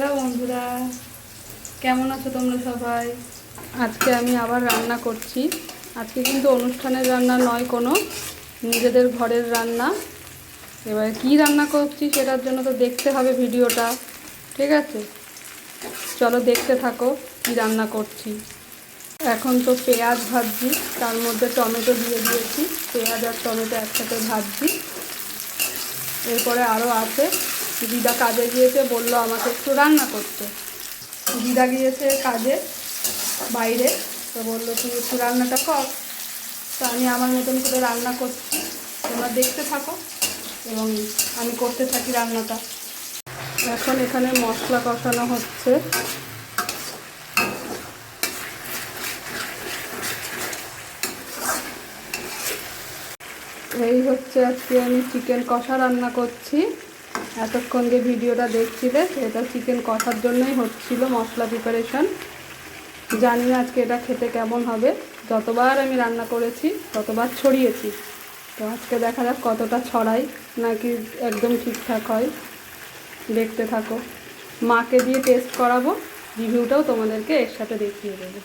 Hello বন্ধুরা, কেমন আছো তোমরা সবাই? আজকে আমি আবার রান্না করছি। আজকে কিন্তু অনুষ্ঠানের রান্না নয়, কোনো নিজেদের ঘরের রান্না। এবার কি রান্না করছি সেটার জন্য তো দেখতে হবে ভিডিওটা, ঠিক আছে? চলো দেখতে থাকো কি রান্না করছি। এখন তো পেঁয়াজ ভাজছি, তার মধ্যে টমেটো দিয়ে দিয়েছি। পেঁয়াজ আর টমেটো একসাথে ভাজছি। এরপরে আরও আছে, দিদা কাজে গিয়েছে, বললো আমাকে একটু রান্না করতে। দিদা গিয়েছে কাজে বাইরে, তো বললো তুই একটু রান্নাটা কর। তো আমি আমার মতন করে রান্না করছি, তোমরা দেখতে থাকো এবং আমি করতে থাকি রান্নাটা। এখন এখানে মশলা কষানো হচ্ছে। এই হচ্ছে আজকে আমি চিকেন কষা রান্না করছি। এতক্ষণ যে ভিডিওটা দেখছিলে সেটা চিকেন কষার জন্যই হচ্ছিল মশলা প্রিপারেশন। জানি না আজকে এটা খেতে কেমন হবে। যতবার আমি রান্না করেছি ততবার ছড়িয়েছি, তো আজকে দেখা যাক কতটা ছড়াই, নাকি একদম ঠিকঠাক হয়। দেখতে থাকো, মাকে দিয়ে টেস্ট করাবো, রিভিউটাও তোমাদেরকে এর সাথে দেখিয়ে দেবো।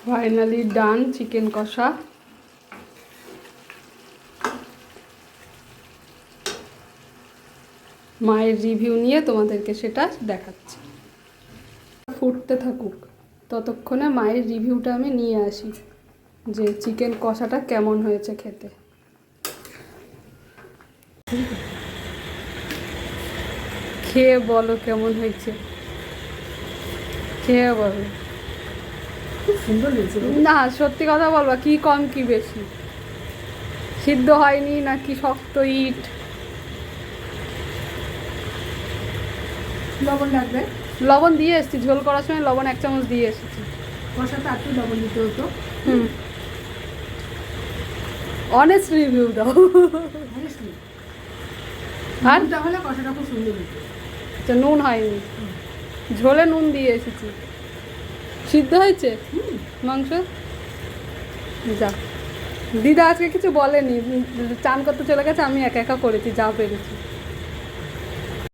ফাইনালি ডান চিকেন কষা। মায়ের রিভিউ নিয়ে তোমাদেরকে সেটা দেখাচ্ছি। ফুটতে থাকুক, ততক্ষণে মায়ের রিভিউটা আমি নিয়ে আসি যে চিকেন কষাটা কেমন হয়েছে খেতে। খেয়ে বলো কেমন হয়েছে, খেয়ে বলো। খুব সুন্দর হয়েছে না সত্যি কথা বলবা, কি কম কি বেশি? সিদ্ধ হয়নি নাকি শক্ত ইট? লবণ লাগবে। লবণ দিয়ে এসেছি, ঝোল করার সময় লবণ 1 চামচ দিয়ে এসেছি। কষাতে একটু লবণ দিতে হতো। অনেস্ট রিভিউ দাও। আর তাহলে কষাটা খুব সুন্দর হতো। আচ্ছা, নুন হয়নি, ঝোলে নুন দিয়ে এসেছি। সিদ্ধ হয়েছে মাংস? যা, দিদা আজকে কিছু বলেনি, চান করতে চলে গেছে, আমি একা একা করেছি যা পেরেছি।